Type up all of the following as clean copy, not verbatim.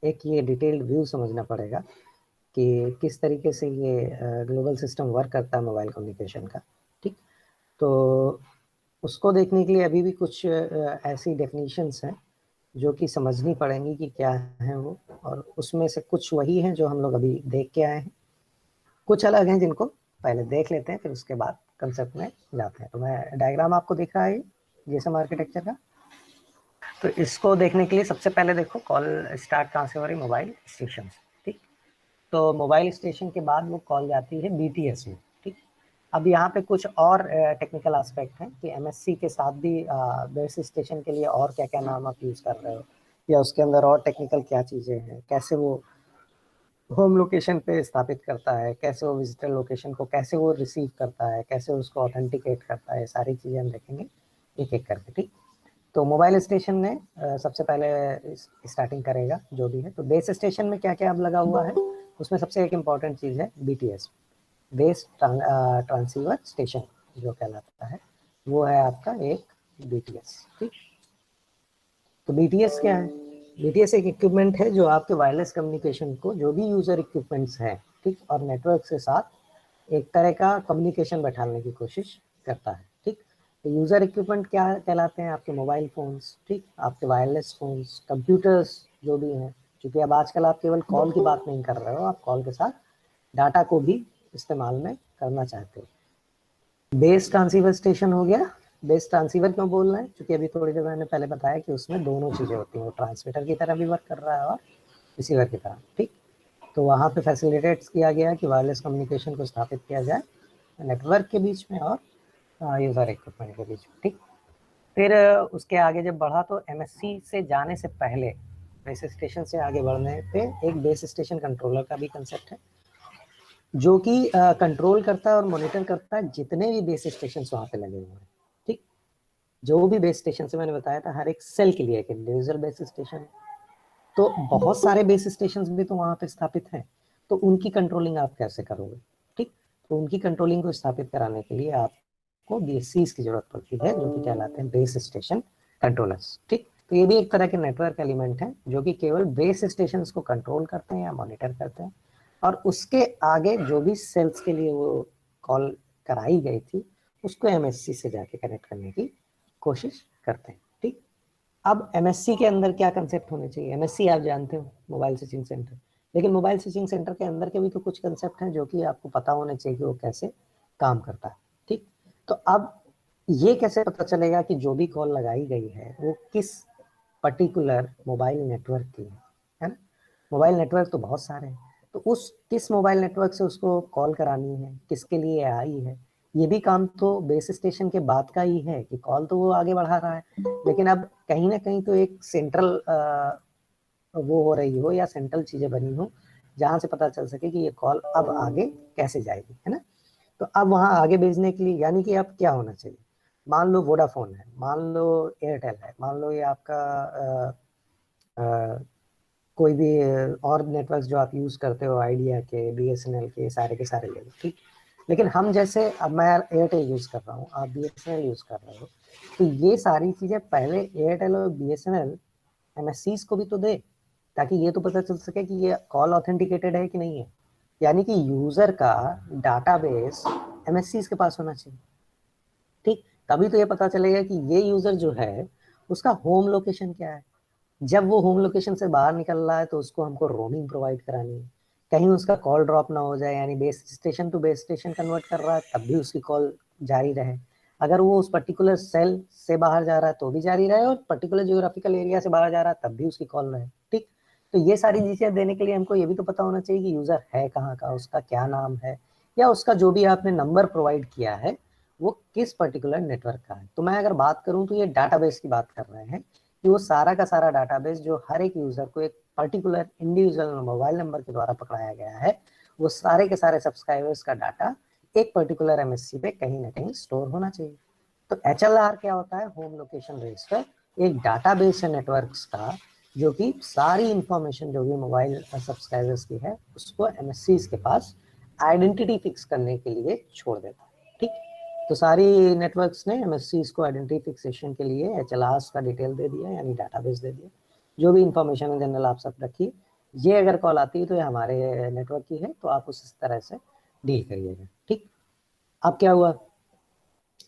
एक ये detailed view समझना पड़ेगा कि किस तरीके से ये ग्लोबल सिस्टम वर्क करता है मोबाइल कम्युनिकेशन का। ठीक, तो उसको देखने के लिए अभी भी कुछ ऐसी डेफिनेशंस हैं जो कि समझनी पड़ेंगी कि क्या है वो, और उसमें से कुछ वही हैं जो हम लोग अभी देख के आए हैं, कुछ अलग हैं जिनको पहले देख लेते हैं, फिर उसके बाद कंसेप्ट में जाते हैं। तो मैं डायग्राम आपको दिख रहा है जीएसएम आर्किटेक्चर का। तो इसको देखने के लिए सबसे पहले देखो call start transfer mobile station. ठीक, तो मोबाइल स्टेशन के बाद वो कॉल जाती है बीटीएस में। ठीक, अब यहाँ पे कुछ और टेक्निकल एस्पेक्ट हैं कि एमएससी के साथ भी बेस स्टेशन के लिए और क्या क्या नाम आप यूज़ कर रहे हो, या उसके अंदर और टेक्निकल क्या चीज़ें हैं, कैसे वो होम लोकेशन पे स्थापित करता है, कैसे वो विजिटर लोकेशन को कैसे वो रिसीव करता है, कैसे उसको ऑथेंटिकेट करता है, सारी चीज़ें हम देखेंगे एक एक करके। ठीक, तो मोबाइल स्टेशन में सबसे पहले स्टार्टिंग करेगा जो भी है। तो बेस स्टेशन में क्या क्या अब लगा हुआ है, उसमें सबसे एक इम्पॉर्टेंट चीज़ है बीटीएस, बेस ट्रांसीवर स्टेशन जो कहलाता है, वो है आपका एक बीटीएस। ठीक, तो बीटीएस क्या है? बीटीएस एक इक्विपमेंट है जो आपके वायरलेस कम्युनिकेशन को, जो भी यूजर इक्विपमेंट्स हैं, ठीक, और नेटवर्क के साथ एक तरह का कम्युनिकेशन बैठाने की कोशिश करता है। ठीक, तो यूजर इक्विपमेंट क्या कहलाते हैं? आपके मोबाइल फोन्स, ठीक, आपके वायरलेस फोन्स, कंप्यूटर्स जो भी हैं, क्योंकि अब आजकल आप केवल कॉल की बात नहीं कर रहे हो, आप कॉल के साथ डाटा को भी इस्तेमाल में करना चाहते हो। बेस ट्रांसीवर स्टेशन हो गया। बेस ट्रांसीवर क्यों बोल रहे हैं? क्योंकि अभी थोड़ी देर मैंने पहले बताया कि उसमें दोनों चीज़ें होती हैं, वो ट्रांसमीटर की तरह भी वर्क कर रहा है और रिसीवर की तरह। ठीक, तो वहाँ पे फैसिलिटेट किया गया कि वायरलेस कम्युनिकेशन को स्थापित किया जाए नेटवर्क के बीच में और यूज़र इक्विपमेंट के बीच में। ठीक, फिर उसके आगे जब बढ़ा तो एमएससी से जाने से पहले बेस स्टेशन से आगे बढ़ने पे एक बेस स्टेशन कंट्रोलर का भी कंसेप्ट है, जो कि कंट्रोल करता है और मॉनिटर करता है जितने भी बेस स्टेशन वहाँ पे लगे हुए हैं। ठीक, जो भी बेस स्टेशन से मैंने बताया था, हर एक सेल के लिए एक इंडिविजुअल बेस स्टेशन है, तो बहुत सारे बेस स्टेशन भी तो वहाँ पे स्थापित हैं, तो उनकी कंट्रोलिंग आप कैसे करोगे? ठीक, तो उनकी कंट्रोलिंग को स्थापित कराने के लिए आपको बीएससीज की जरूरत पड़ती है, जो कि कहलाते हैं बेस स्टेशन कंट्रोलर्स। ठीक, तो ये भी एक तरह के नेटवर्क एलिमेंट हैं जो कि केवल बेस स्टेशन को कंट्रोल करते हैं या मॉनिटर करते हैं, और उसके आगे जो भी सेल्स के लिए वो कॉल कराई गई थी उसको एमएससी से जाके कनेक्ट करने की कोशिश करते हैं। ठीक, अब एमएससी के अंदर क्या कंसेप्ट होने चाहिए? एमएससी आप जानते हो, मोबाइल स्विचिंग सेंटर, लेकिन मोबाइल स्विचिंग सेंटर के अंदर के भी तो कुछ कंसेप्ट हैं जो कि आपको पता होने चाहिए कि वो कैसे काम करता है। ठीक, तो अब ये कैसे पता चलेगा कि जो भी कॉल लगाई गई है वो किस पर्टिकुलर मोबाइल नेटवर्क की है ना? मोबाइल नेटवर्क तो बहुत सारे हैं, तो उस किस मोबाइल नेटवर्क से उसको कॉल करानी है, किसके लिए आई है, ये भी काम तो बेस स्टेशन के बाद का ही है कि कॉल तो वो आगे बढ़ा रहा है, लेकिन अब कहीं ना कहीं तो एक सेंट्रल वो हो रही हो या सेंट्रल चीजें बनी हो जहां से पता चल सके कि ये कॉल अब आगे कैसे जाएगी, है ना? तो अब वहां आगे भेजने के लिए यानी कि अब क्या होना चाहिए? मान लो वोडाफोन है, मान लो एयरटेल है, मान लो ये आपका कोई भी और नेटवर्क जो आप यूज करते हो, आइडिया के, बीएसएनएल के सारे ले लो। ठीक, लेकिन हम जैसे, अब मैं एयरटेल यूज कर रहा हूँ, आप बीएसएनएल यूज कर रहे हो, तो ये सारी चीजें पहले एयरटेल और बीएसएनएल एमएससीज को भी तो दे, ताकि ये तो पता चल सके कि ये कॉल ऑथेंटिकेटेड है कि नहीं है। यानी कि यूजर का डाटाबेस एमएससीज के पास होना चाहिए। ठीक, तभी तो ये पता चलेगा कि ये यूजर जो है उसका होम लोकेशन क्या है। जब वो होम लोकेशन से बाहर निकल रहा है तो उसको हमको रोमिंग प्रोवाइड करानी है, कहीं उसका कॉल ड्रॉप ना हो जाए, यानी base station to base station convert कर रहा है तब भी उसकी कॉल जारी रहे, अगर वो उस पर्टिकुलर सेल से बाहर जा रहा है तो भी जारी रहे, और पर्टिकुलर जियोग्राफिकल एरिया से बाहर जा रहा है तब भी उसकी कॉल रहे। ठीक, तो ये सारी चीजें देने के लिए हमको ये भी तो पता होना चाहिए कि यूजर है कहाँ का, उसका क्या नाम है, या उसका जो भी आपने नंबर प्रोवाइड किया है वो किस पर्टिकुलर नेटवर्क का है। तो मैं अगर बात करूं तो ये डाटाबेस की बात कर रहे हैं कि वो सारा का सारा डाटाबेस जो हर एक यूजर को एक पर्टिकुलर इंडिविजुअल मोबाइल नंबर के द्वारा पकड़ाया गया है, वो सारे के सारे सब्सक्राइबर्स का डाटा एक पर्टिकुलर एमएससी पे कहीं ना कहीं स्टोर होना चाहिए। तो एचएलआर क्या होता है? होम लोकेशन रजिस्टर, एक डाटाबेस है नेटवर्क्स का जो कि सारी इंफॉर्मेशन जो भी मोबाइल सब्सक्राइबर्स की है उसको एमएससी के पास आइडेंटिटी फिक्स करने के लिए छोड़ देता है। ठीक, तो सारी नेटवर्क्स ने एमएससी को आइडेंटिटी फिक्सेशन के लिए एचएलआर का डिटेल दे दिया, यानी डाटाबेस दे दिया, जो भी इंफॉर्मेशन है जनरल आप सब रखिए, ये अगर कॉल आती है तो ये हमारे नेटवर्क की है, तो आप उस तरह से डील करिएगा। ठीक, अब क्या हुआ,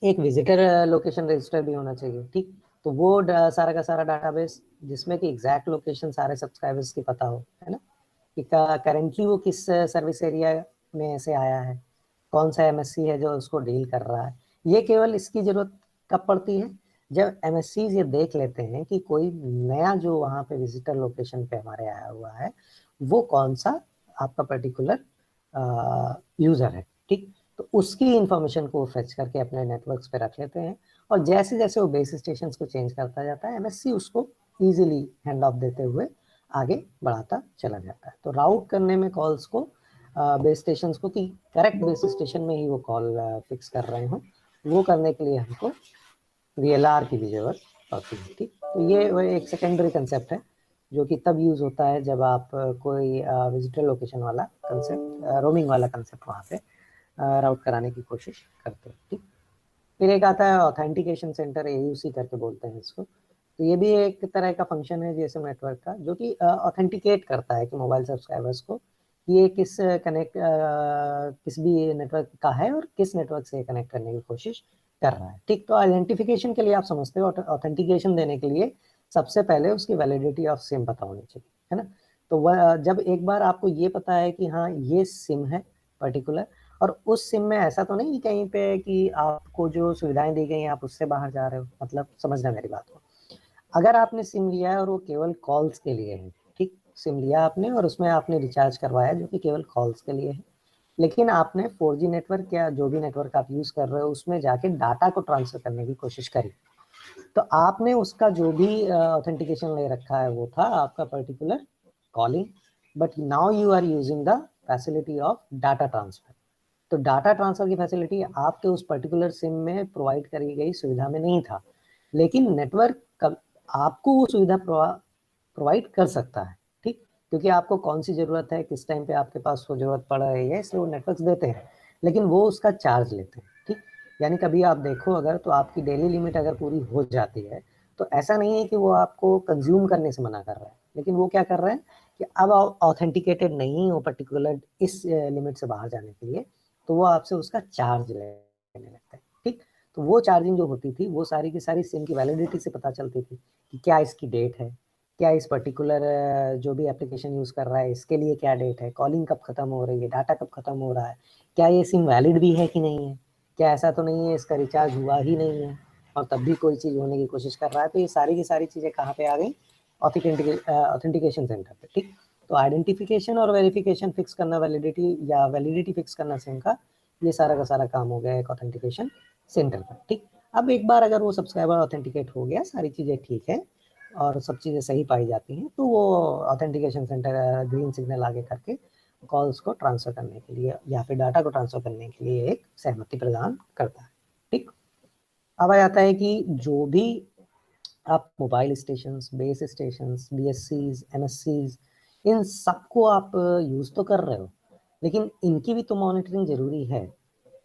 एक विजिटर लोकेशन रजिस्टर भी होना चाहिए। ठीक, तो वो सारा का सारा डाटाबेस जिसमें कि एग्जैक्ट लोकेशन सारे सब्सक्राइबर्स की पता हो, है ना, कि करेंटली वो किस सर्विस एरिया में से आया है, कौन सा एमएससी है जो उसको डील कर रहा है। ये केवल इसकी जरूरत कब पड़ती है, जब एमएससी ये देख लेते हैं कि कोई नया जो वहाँ पे विजिटर लोकेशन पे हमारे आया हुआ है वो कौन सा आपका पर्टिकुलर यूजर है। ठीक, तो उसकी इंफॉर्मेशन को फेच करके अपने नेटवर्क्स पे रख लेते हैं, और जैसे जैसे वो बेस स्टेशन को चेंज करता जाता है एमएससी उसको इजीली हैंड ऑफ देते हुए आगे बढ़ाता चला जाता है। तो राउट करने में कॉल्स को बेस स्टेशन को कि करेक्ट बेस स्टेशन में ही वो कॉल फिक्स कर रहे हो, वो करने के लिए हमको वीएलआर की भी जरूरत पड़ती है। ठीक, तो ये एक सेकेंडरी कंसेप्ट है जो कि तब यूज होता है जब आप कोई विजिटर लोकेशन वाला कंसेप्ट, रोमिंग वाला कंसेप्ट वहाँ पे राउट कराने की कोशिश करते हैं। ठीक, फिर एक आता है ऑथेंटिकेशन सेंटर, एयूसी करके बोलते हैं इसको। तो ये भी एक तरह का फंक्शन है जीएसएम नेटवर्क का, जो कि ऑथेंटिकेट करता है कि मोबाइल सब्सक्राइबर्स को ये किस भी नेटवर्क का है और किस नेटवर्क से कनेक्ट करने की कोशिश कर रहा है। ठीक, तो आइडेंटिफिकेशन के लिए आप समझते हो ऑथेंटिकेशन देने के लिए सबसे पहले उसकी वैलिडिटी ऑफ सिम पता होनी चाहिए, है ना। तो वह जब एक बार आपको ये पता है कि हाँ ये सिम है पर्टिकुलर, और उस सिम में ऐसा तो नहीं कहीं पे कि आपको जो सुविधाएं दी गई आप उससे बाहर जा रहे हो, मतलब समझना मेरी बात को। अगर आपने सिम लिया है और वो केवल कॉल्स के लिए है, ठीक, सिम लिया आपने और उसमें आपने रिचार्ज करवाया जो कि केवल कॉल्स के लिए है, लेकिन आपने 4G नेटवर्क या जो भी नेटवर्क आप यूज कर रहे हो उसमें जाके डाटा को ट्रांसफर करने की कोशिश करी, तो आपने उसका जो भी ऑथेंटिकेशन ले रखा है वो था आपका particular calling, but now you are using the facility of data transfer. तो डाटा ट्रांसफर की फैसिलिटी आपके उस पर्टिकुलर सिम में प्रोवाइड करी गई सुविधा में नहीं था, लेकिन नेटवर्क आपको वो सुविधा प्रोवाइड कर सकता है। ठीक, क्योंकि आपको कौन सी जरूरत है, किस टाइम पे आपके पास वो जरूरत पड़ रही है, इसलिए वो नेटवर्क्स देते हैं, लेकिन वो उसका चार्ज लेते हैं। ठीक, यानी कभी आप देखो अगर तो आपकी डेली लिमिट अगर पूरी हो जाती है तो ऐसा नहीं है कि वो आपको कंज्यूम करने से मना कर रहा है, लेकिन वो क्या कर रहा है कि अब आप ऑथेंटिकेटेड नहीं हो पर्टिकुलर इस लिमिट से बाहर जाने के लिए, तो वो आपसे उसका चार्ज लेने लगता है। ठीक, तो वो चार्जिंग जो होती थी वो सारी की सारी सिम की वैलिडिटी से पता चलती थी कि क्या इसकी डेट है, क्या इस पर्टिकुलर जो भी एप्लीकेशन यूज कर रहा है इसके लिए क्या डेट है, कॉलिंग कब खत्म हो रही है, डाटा कब खत्म हो रहा है, क्या ये सिम वैलिड भी है कि नहीं है, क्या ऐसा तो नहीं है इसका रिचार्ज हुआ ही नहीं है और तब भी कोई चीज होने की कोशिश कर रहा है। तो ये सारी की सारी चीजें कहाँ पे आ गई, ऑथेंटिकेशन सेंटर पे। ठीक, तो आइडेंटिफिकेशन और वेरिफिकेशन फिक्स करना, वैलिडिटी या वैलिडिटी फिक्स करना सिम का, ये सारा का सारा काम हो गया एक ऑथेंटिकेशन सेंटर पर। ठीक, अब एक बार अगर वो सब्सक्राइबर ऑथेंटिकेट हो गया, सारी चीजें ठीक है और सब चीजें सही पाई जाती हैं, तो वो ऑथेंटिकेशन सेंटर ग्रीन सिग्नल आगे करके कॉल्स को ट्रांसफर करने के लिए या फिर डाटा को ट्रांसफर करने के लिए एक सहमति प्रदान करता है। ठीक, अब आ जाता है कि जो भी आप मोबाइल स्टेशन, बेस स्टेशन, बीएससीज, एमएससीज, इन सबको आप यूज तो कर रहे हो, लेकिन इनकी भी तो मॉनिटरिंग जरूरी है।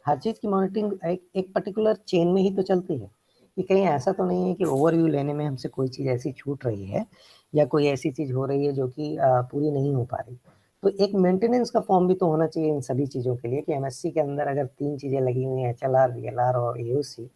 हर चीज की मॉनिटरिंग एक पर्टिकुलर चेन में ही तो चलती है, कि कहीं ऐसा तो नहीं है कि ओवरव्यू लेने में हमसे कोई चीज ऐसी छूट रही है या कोई ऐसी चीज हो रही है जो कि पूरी नहीं हो पा रही। तो एक मेंटेनेंस का फॉर्म भी तो होना चाहिए इन सभी चीजों के लिए, कि एमएससी के अंदर अगर 3 चीजें लगी हुई हैं, एचएलआर, वीएलआर और एओसी,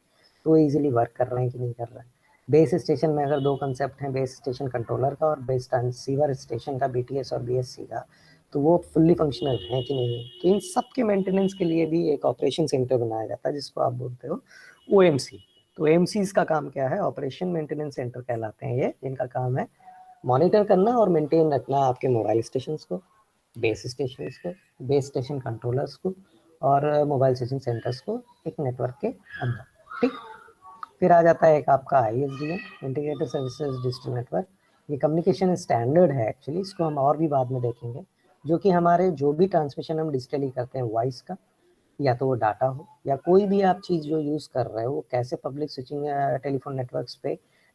तो वो इजीली वर्क कर रहे हैं कि नहीं कर रहे हैं। बेस स्टेशन में अगर 2 कंसेप्ट हैं, बेस स्टेशन कंट्रोलर का और बेस ट्रांसीवर स्टेशन का, बीटीएस और बीएससी का, तो वो फुल्ली फंक्शनल है कि नहीं है। तो इन सब के मेंटेनेंस के लिए भी एक ऑपरेशन सेंटर बनाया जाता है जिसको आप बोलते हो ओएमसी। तो एमसीज का काम क्या है, ऑपरेशन मेंटेनेंस सेंटर कहलाते हैं ये, जिनका काम है मॉनिटर करना और मेंटेन रखना आपके मोबाइल स्टेशन को, बेस स्टेशन को, बेस स्टेशन कंट्रोलर्स को और मोबाइल स्विचिंग सेंटर्स को एक नेटवर्क के अंदर। ठीक, फिर आ जाता है एक आपका ISDN, integrated services digital network. ये कम्युनिकेशन स्टैंडर्ड है एक्चुअली, इसको हम और भी बाद में देखेंगे, जो कि हमारे जो भी ट्रांसमिशन हम डिजिटली करते हैं वॉइस का, या तो वो डाटा हो या कोई भी आप चीज़ जो यूज़ कर रहे हो, वो कैसे पब्लिक स्विचिंग टेलीफोन नेटवर्क्स पे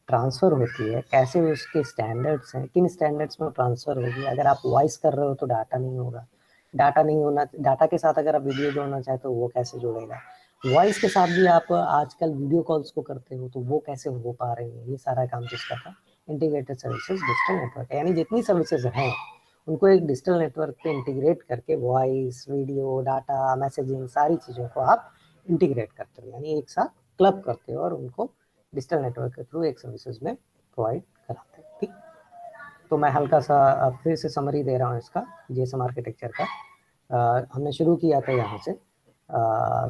ट्रांसफ़र होती है, कैसे उसके स्टैंडर्ड्स हैं, किन स्टैंडर्ड्स में ट्रांसफ़र होगी। अगर आप वॉइस कर रहे हो तो डाटा नहीं होगा, डाटा नहीं होना, डाटा के साथ अगर आप वीडियो जोड़ना चाहे तो वो कैसे जुड़ेगा, वॉइस के साथ भी आप आजकल वीडियो कॉल्स को करते हो तो वो कैसे हो पा रही है, ये सारा काम किसका था, इंटीग्रेटेड सर्विसेज डिजिटल नेटवर्क। यानी जितनी सर्विसेज हैं उनको एक डिजिटल नेटवर्क पे इंटीग्रेट करके वॉइस, वीडियो, डाटा, मैसेजिंग सारी चीज़ों को आप इंटीग्रेट करते हो, यानी एक साथ क्लब करते हो और उनको डिजिटल नेटवर्क के थ्रू एक सर्विसेज में प्रोवाइड कराते हैं। ठीक, तो मैं हल्का सा फिर से समरी दे रहा हूँ इसका जीएसएम आर्किटेक्चर का। हमने शुरू किया था यहाँ से,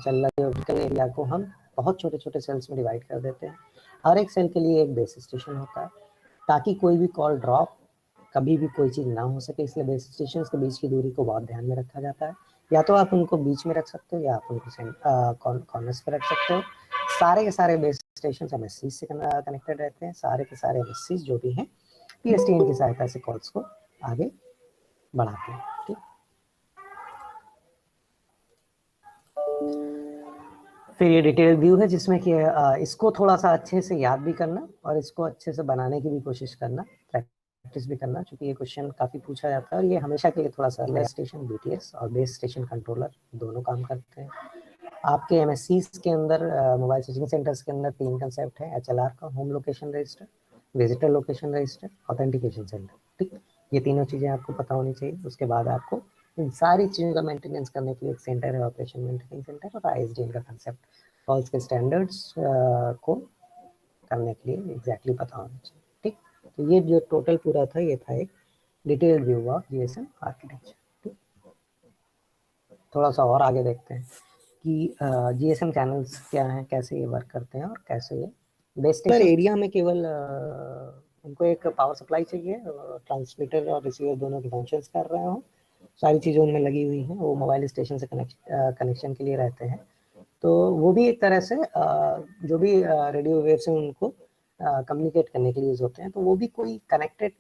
चल लॉजिकल एरिया को हम बहुत छोटे छोटे सेल्स में डिवाइड कर देते हैं। हर एक सेल के लिए एक बेस स्टेशन होता है ताकि कोई भी कॉल ड्रॉप कभी भी कोई चीज़ ना हो सके, इसलिए बेस स्टेशन के बीच की दूरी को बहुत ध्यान में रखा जाता है। या तो आप उनको बीच में रख सकते हो या आप उनको कॉर्नर्स पे रख सकते हो। सारे के सारे बेस स्टेशन MSC से कनेक्टेड रहते हैं। सारे के सारे MSC जो भी हैं PSTN की सहायता से कॉल्स को आगे बढ़ाते हैं। ठीक, फिर ये डिटेल व्यू है जिसमें कि इसको थोड़ा सा अच्छे से याद भी करना और इसको अच्छे से बनाने की भी कोशिश करना, प्रैक्टिस भी करना, क्योंकि ये क्वेश्चन काफ़ी पूछा जाता है और ये हमेशा के लिए थोड़ा सा बेस स्टेशन BTS और बेस स्टेशन कंट्रोलर दोनों काम करते हैं। आपके MSCs के अंदर मोबाइल स्विचिंग सेंटर्स के अंदर 3 कंसेप्ट है, HLR का, home location register, visitor location register, authentication centre. ठीक, ये तीनों चीज़ें आपको पता होनी चाहिए। उसके बाद आपको इन सारी चीज़ों का मेंटेनेंस करने के लिए एक सेंटर है, ऑपरेशन मेंटेनेंस सेंटर, और ISDN का कंसेप्ट, कॉल्स के स्टैंडर्ड्स को करने के लिए एग्जैक्टली पता होना चाहिए। ठीक, तो ये जो टोटल पूरा था ये था एक detailed view of GSM architecture. ठीक, थोड़ा सा और आगे देखते हैं कि GSM चैनल्स क्या हैं, कैसे ये वर्क करते हैं और कैसे ये बेस्ट एरिया में केवल उनको एक पावर सप्लाई चाहिए, ट्रांसमीटर और रिसीवर दोनों के फंक्शंस कर रहे हो, सारी चीज़ें उनमें लगी हुई हैं, वो मोबाइल स्टेशन से कनेक्शन के लिए रहते हैं। तो वो भी एक तरह से जो भी रेडियो वेव से उनको कम्युनिकेट करने के लिए यूज़ होते हैं, तो वो भी कोई कनेक्टेड